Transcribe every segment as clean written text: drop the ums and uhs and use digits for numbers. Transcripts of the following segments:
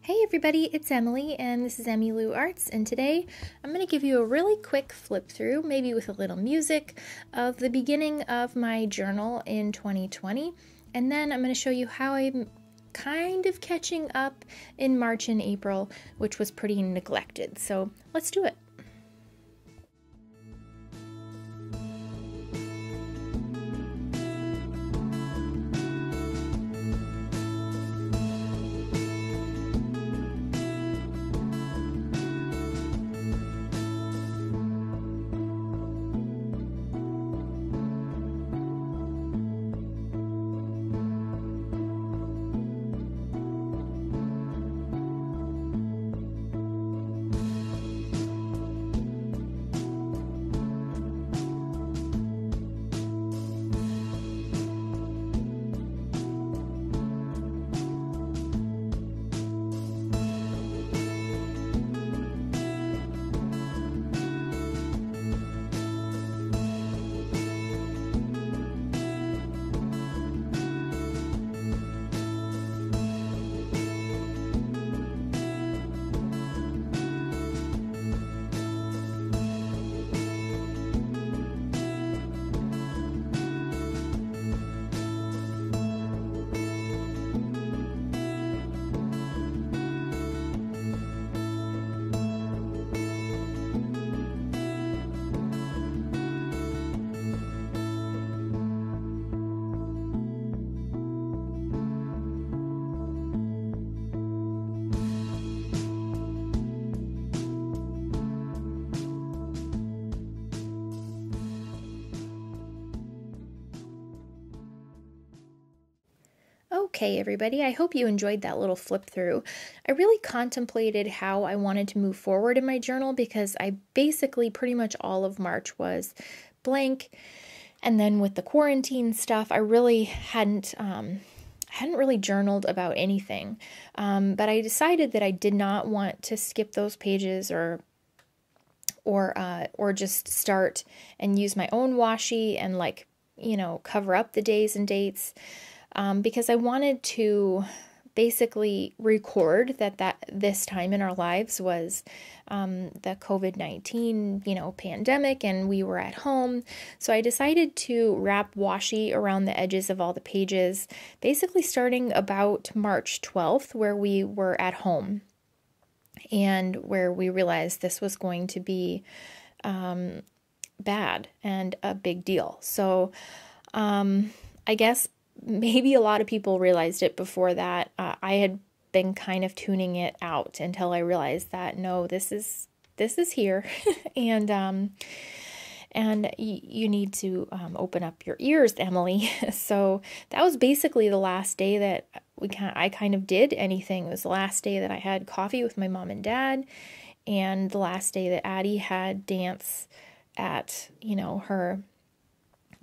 Hey everybody, it's Emily and this is Emmylou Arts, and today I'm going to give you a really quick flip through, maybe with a little music, of the beginning of my journal in 2020, and then I'm going to show you how I'm kind of catching up in March and April, which was pretty neglected. So let's do it. Okay, everybody, I hope you enjoyed that little flip through. I really contemplated how I wanted to move forward in my journal because I basically pretty much all of March was blank. And then with the quarantine stuff, I really hadn't really journaled about anything. But I decided that I did not want to skip those pages or just start and use my own washi and cover up the days and dates. Because I wanted to basically record that this time in our lives was the COVID-19, pandemic, and we were at home. So I decided to wrap washi around the edges of all the pages, basically starting about March 12th, where we were at home and where we realized this was going to be bad and a big deal. So I guess maybe a lot of people realized it before that. I had been kind of tuning it out until I realized that no, this is here, and you need to open up your ears, Emily. So that was basically the last day that I kind of did anything. It was the last day that I had coffee with my mom and dad, and the last day that Addie had dance at her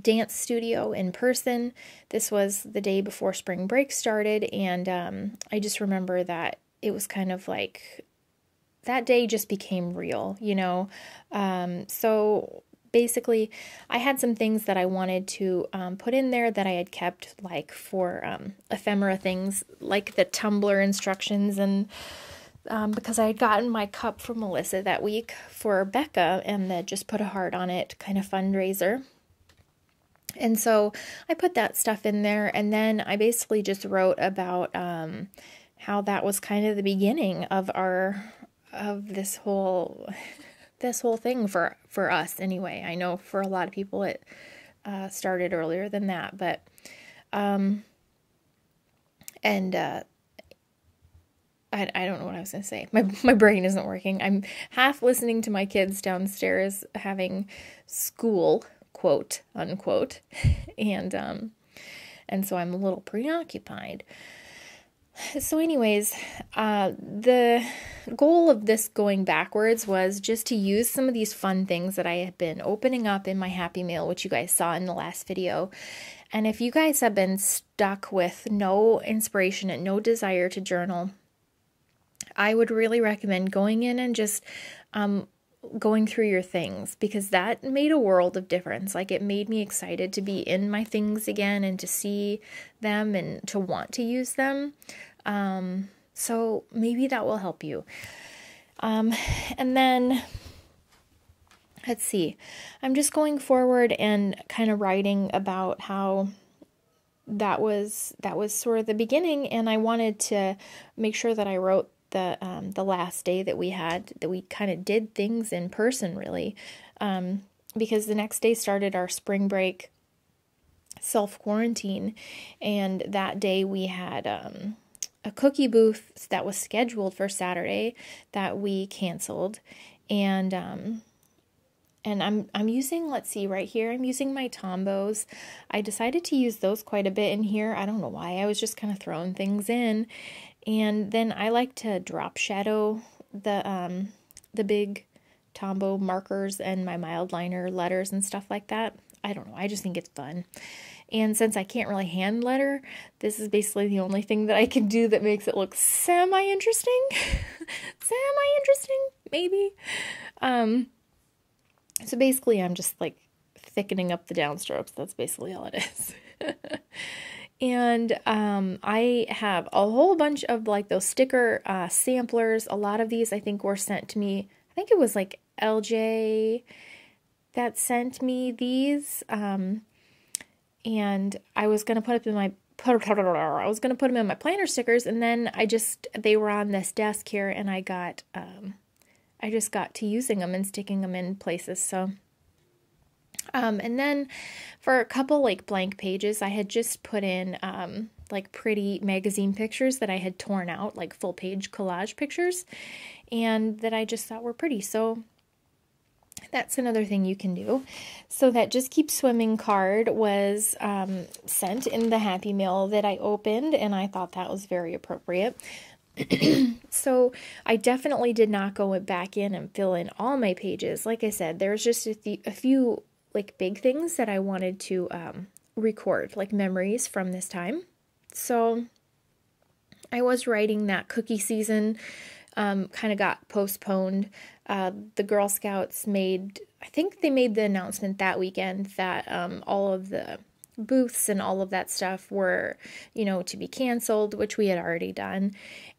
dance studio in person. This was the day before spring break started, and I just remember that it was kind of like that day just became real, so basically I had some things that I wanted to put in there that I had kept for ephemera things, like the tumbler instructions, and because I had gotten my cup from Melissa that week for Becca, and that just put a heart on it kind of fundraiser. And so I put that stuff in there, and then I basically just wrote about how that was kind of the beginning of this whole thing for us anyway. I know for a lot of people it started earlier than that, but I don't know what I was going to say. My brain isn't working. I'm half listening to my kids downstairs having school, quote unquote, and so I'm a little preoccupied. So anyways, the goal of this going backwards was just to use some of these fun things that I have been opening up in my Happy Mail, which you guys saw in the last video. And if you guys have been stuck with no inspiration and no desire to journal, I would really recommend going in and just going through your things, because that made a world of difference. Like, it made me excited to be in my things again and to see them and to want to use them. So maybe that will help you. And then, let's see, I'm just going forward and kind of writing about how that was sort of the beginning, and I wanted to make sure that I wrote the last day that we kind of did things in person, really, because the next day started our spring break self-quarantine, and that day we had a cookie booth that was scheduled for Saturday that we canceled, and I'm using, let's see, right here, I'm using my Tombos. I decided to use those quite a bit in here. I don't know why. I was just kind of throwing things in. And then I like to drop shadow the big Tombow markers and my Mildliner letters and stuff like that. I don't know. I just think it's fun. And since I can't really hand letter, this is basically the only thing that I can do that makes it look semi-interesting. Semi-interesting, maybe. So basically I'm just like thickening up the downstrokes. That's basically all it is. And I have a whole bunch of like those sticker samplers. A lot of these I think were sent to me. I think it was like LJ that sent me these. And I was going to put them in my planner stickers, and then they were on this desk here, and I just got to using them and sticking them in places. So, and then for a couple like blank pages, I had just put in like pretty magazine pictures that I had torn out, like full page collage pictures, and that I just thought were pretty. So that's another thing you can do. So that Just Keep Swimming card was sent in the Happy Mail that I opened, and I thought that was very appropriate. So I definitely did not go back in and fill in all my pages. Like I said, there's just a few like big things that I wanted to record, like memories from this time. So I was writing that cookie season kind of got postponed. The Girl Scouts I think they made the announcement that weekend that all of the booths and all of that stuff were, to be canceled, which we had already done,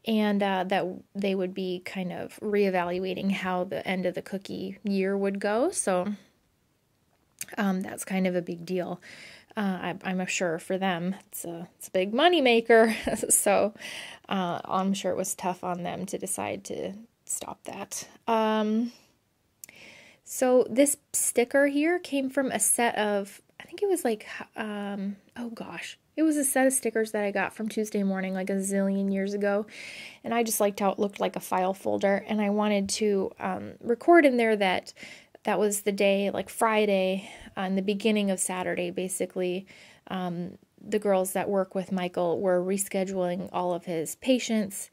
and that they would be kind of reevaluating how the end of the cookie year would go. So that's kind of a big deal. I'm sure for them it's a big money maker. So I'm sure it was tough on them to decide to stop that. So this sticker here came from a set of, I think it was like, it was a set of stickers that I got from Tuesday Morning like a zillion years ago, and I just liked how it looked like a file folder, and I wanted to record in there that was the day, like Friday, on the beginning of Saturday, basically, the girls that work with Michael were rescheduling all of his patients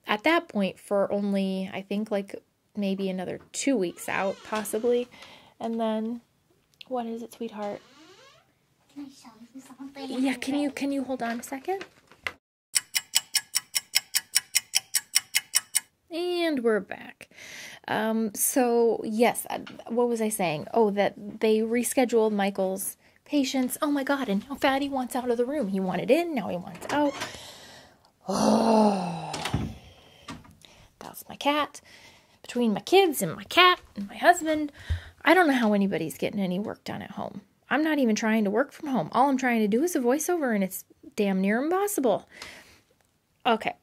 at that point for only, I think, like maybe another 2 weeks out, possibly. And then, what is it, sweetheart? Can I show you something? Yeah, can you hold on a second? And we're back. So yes, what was I saying? Oh, that they rescheduled Michael's patients. Oh my God, and now Fatty wants out of the room. He wanted in, now he wants out. Oh, that's my cat. Between my kids and my cat and my husband, I don't know how anybody's getting any work done at home. I'm not even trying to work from home. All I'm trying to do is a voiceover, and it's damn near impossible. Okay.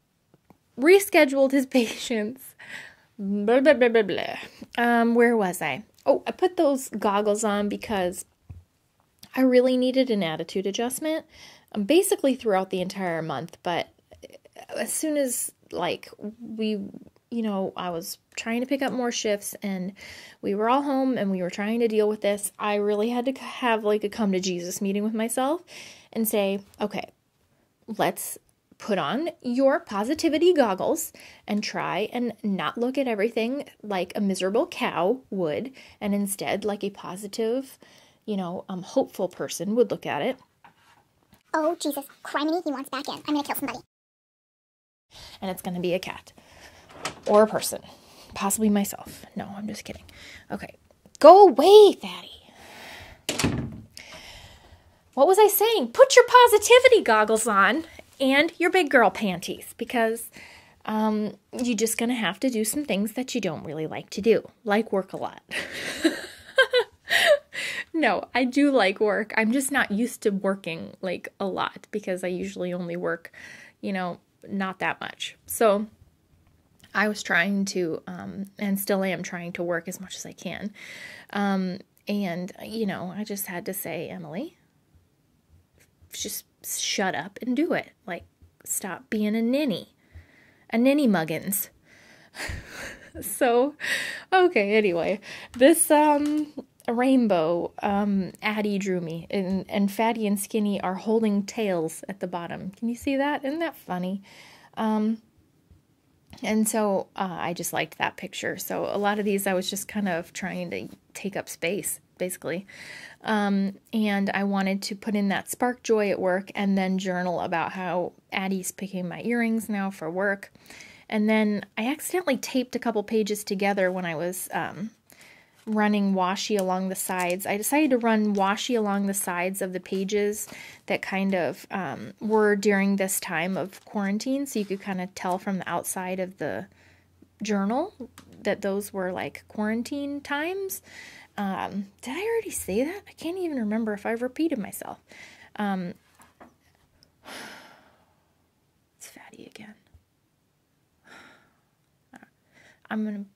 Rescheduled his patients. Blah, blah, blah, blah, blah. Where was I? Oh, I put those goggles on because I really needed an attitude adjustment. Basically throughout the entire month, but as soon as, like, I was trying to pick up more shifts and we were all home and we were trying to deal with this, I really had to have like a come to Jesus meeting with myself and say, okay, let's put on your positivity goggles and try and not look at everything like a miserable cow would, and instead like a positive, hopeful person would look at it. Oh, Jesus. Criminy, he wants back in. I'm going to kill somebody. And it's going to be a cat. Or a person. Possibly myself. No, I'm just kidding. Okay. Go away, Fatty. What was I saying? Put your positivity goggles on and your big girl panties, because you're just going to have to do some things that you don't really like to do, like work a lot. No, I do like work. I'm just not used to working like a lot because I usually only work, not that much. So I was trying to, and still am trying to work as much as I can. And, I just had to say, Emily, just shut up and do it. Like, stop being a ninny muggins. So, okay, anyway, this, rainbow, Addie drew me, and Fatty and Skinny are holding tails at the bottom. Can you see that? Isn't that funny? And so I just liked that picture. So a lot of these I was just kind of trying to take up space, basically. And I wanted to put in that spark joy at work and then journal about how Addie's picking my earrings now for work. And then I accidentally taped a couple pages together when I was running washi along the sides. I decided to run washi along the sides of the pages that kind of were during this time of quarantine, so you could kind of tell from the outside of the journal that those were like quarantine times. Did I already say that? I can't even remember if I've repeated myself. It's Fatty again. I'm gonna...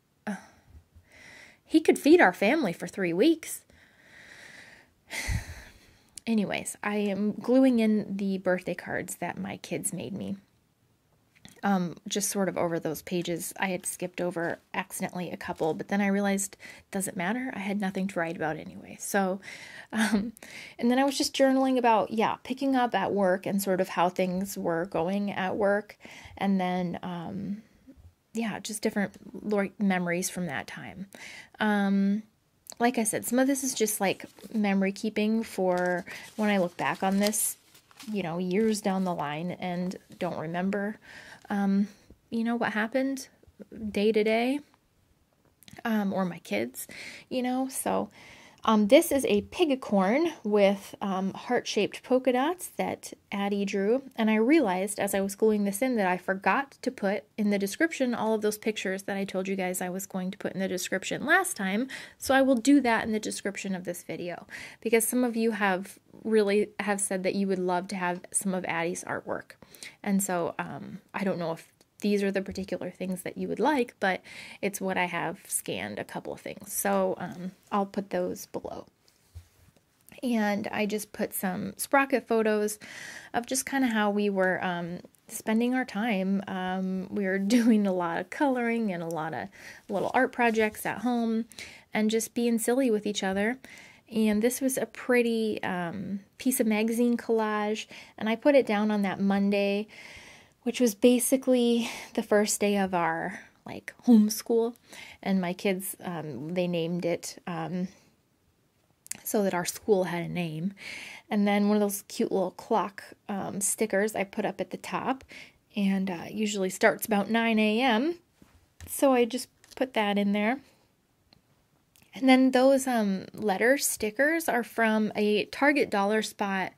He could feed our family for 3 weeks. Anyways, I am gluing in the birthday cards that my kids made me. Just sort of over those pages. I had skipped over accidentally a couple, but then I realized it doesn't matter. I had nothing to write about anyway. So, and then I was just journaling about, picking up at work and sort of how things were going at work. And then, just different memories from that time. Like I said, some of this is just like memory keeping for when I look back on this, years down the line and don't remember, what happened day to day, or my kids, so. This is a pigacorn with heart-shaped polka dots that Addie drew, and I realized as I was gluing this in that I forgot to put in the description all of those pictures that I told you guys I was going to put in the description last time, so I will do that in the description of this video, because some of you have said that you would love to have some of Addie's artwork, and so I don't know if these are the particular things that you would like, but it's what I have scanned, a couple of things. So I'll put those below. And I just put some Sprocket photos of just kind of how we were spending our time. We were doing a lot of coloring and a lot of little art projects at home and just being silly with each other. And this was a pretty piece of magazine collage, and I put it down on that Monday, which was basically the first day of our homeschool, and my kids, they named it so that our school had a name. And then one of those cute little clock stickers I put up at the top, and usually starts about 9 a.m. So I just put that in there. And then those letter stickers are from a Target Dollar Spot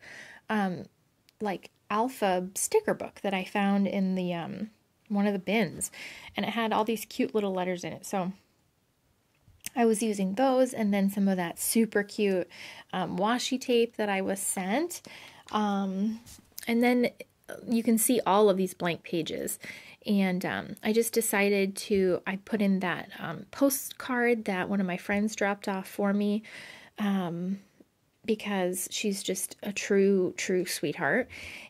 alpha sticker book that I found in the one of the bins, and it had all these cute little letters in it. So I was using those, and then some of that super cute washi tape that I was sent, and then you can see all of these blank pages. And I just decided I put in that postcard that one of my friends dropped off for me, because she's just a true sweetheart.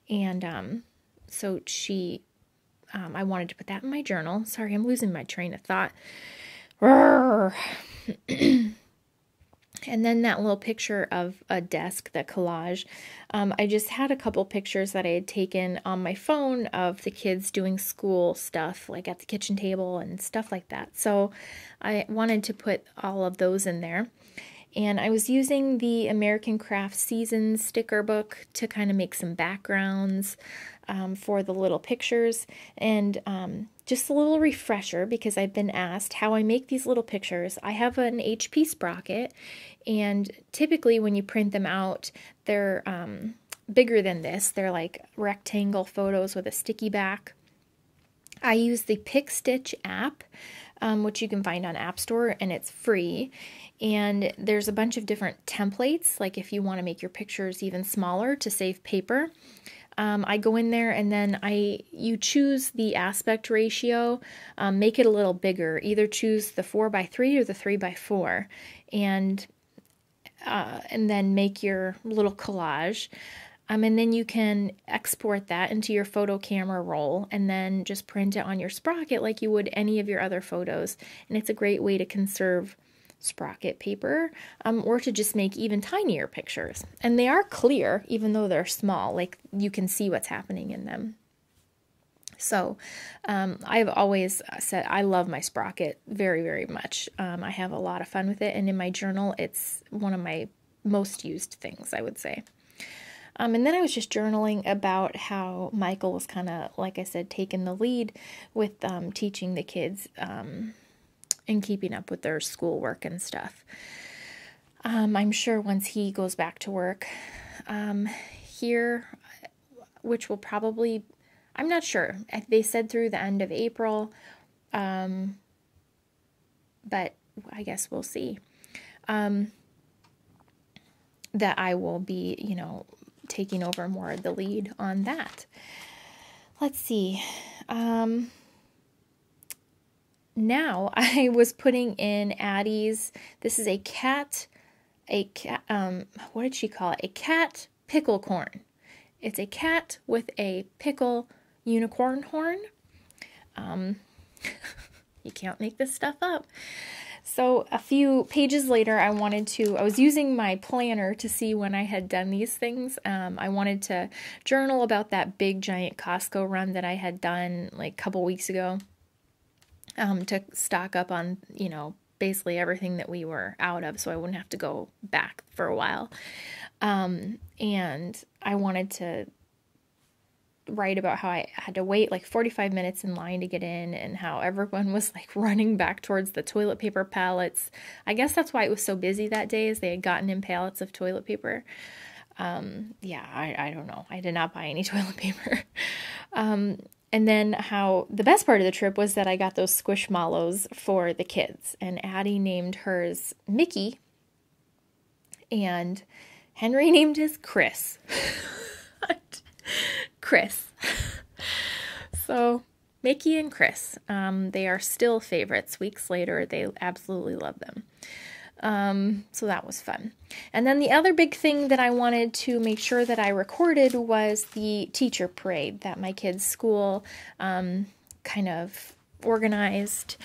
And so I wanted to put that in my journal. Sorry, I'm losing my train of thought. And then that little picture of a desk, that collage. I just had a couple pictures that I had taken on my phone of the kids doing school stuff, like at the kitchen table and stuff like that. So I wanted to put all of those in there. And I was using the American Craft Seasons sticker book to kind of make some backgrounds for the little pictures. And just a little refresher, because I've been asked how I make these little pictures. I have an HP Sprocket, and typically when you print them out, they're bigger than this. They're like rectangle photos with a sticky back. I use the Pick Stitch app, which you can find on App Store, and it's free. And there's a bunch of different templates, like if you want to make your pictures even smaller to save paper. I go in there and then you choose the aspect ratio, make it a little bigger. Either choose the 4:3 or the 3:4, and then make your little collage. And then you can export that into your photo camera roll and then just print it on your Sprocket like you would any of your other photos. And it's a great way to conserve Sprocket paper, or to just make even tinier pictures. And they are clear, even though they're small, like you can see what's happening in them. So I've always said I love my Sprocket very, very much. I have a lot of fun with it, and in my journal, it's one of my most used things, I would say. And then I was just journaling about how Michael was kind of, like I said, taking the lead with teaching the kids and keeping up with their schoolwork and stuff. I'm sure once he goes back to work here, which will probably, I'm not sure. They said through the end of April, but I guess we'll see. That I will be, taking over more of the lead on that. Let's see. Now I was putting in Addie's, this is a cat, what did she call it? A cat pickle corn. It's a cat with a pickle unicorn horn. You can't make this stuff up. So a few pages later, I was using my planner to see when I had done these things. I wanted to journal about that big giant Costco run that I had done like a couple weeks ago, to stock up on, basically everything that we were out of, so I wouldn't have to go back for a while. And I wanted to write about how I had to wait like 45 minutes in line to get in, and how everyone was like running back towards the toilet paper pallets. I guess that's why it was so busy that day, is they had gotten in pallets of toilet paper. I don't know. I did not buy any toilet paper. And then how the best part of the trip was that I got those squishmallows for the kids, and Addie named hers Mickey, and Henry named his Chris. Chris. So Mickey and Chris, they are still favorites. Weeks later, they absolutely love them. So that was fun. And then the other big thing that I wanted to make sure that I recorded was the teacher parade that my kids' school kind of organized.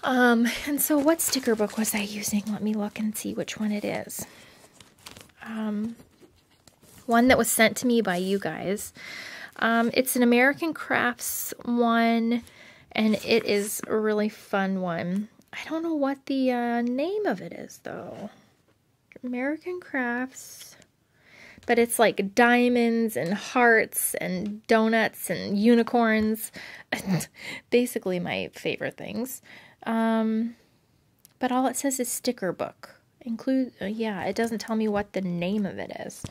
And so what sticker book was I using? Let me look and see which one it is. One that was sent to me by you guys. It's an American Crafts one, and it is a really fun one. I don't know what the name of it is, though. American Crafts. But it's like diamonds and hearts and donuts and unicorns. Basically my favorite things. But all it says is sticker book. It doesn't tell me what the name of it is.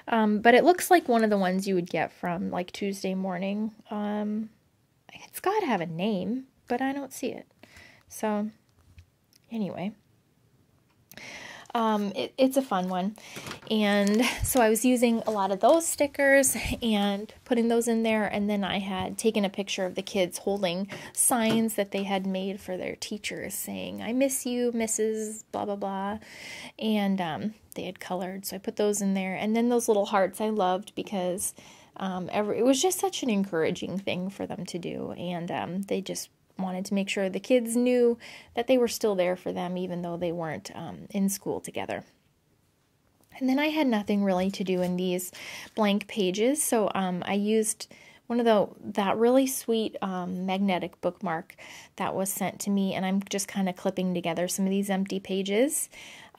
But it looks like one of the ones you would get from like Tuesday Morning. It's got to have a name, but I don't see it. So anyway, it's a fun one. And so I was using a lot of those stickers and putting those in there. And then I had taken a picture of the kids holding signs that they had made for their teachers saying, "I miss you, Mrs. blah, blah, blah." And they had colored. So I put those in there. And then those little hearts I loved because it was just such an encouraging thing for them to do. And they just wanted to make sure the kids knew that they were still there for them, even though they weren't in school together. And then I had nothing really to do in these blank pages, so I used one of that really sweet magnetic bookmark that was sent to me, and I'm just kind of clipping together some of these empty pages.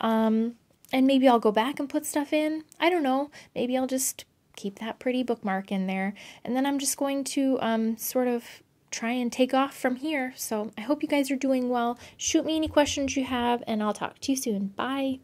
And maybe I'll go back and put stuff in. I don't know. Maybe I'll just keep that pretty bookmark in there, and then I'm just going to sort of try and take off from here. So I hope you guys are doing well. Shoot me any questions you have, and I'll talk to you soon. Bye.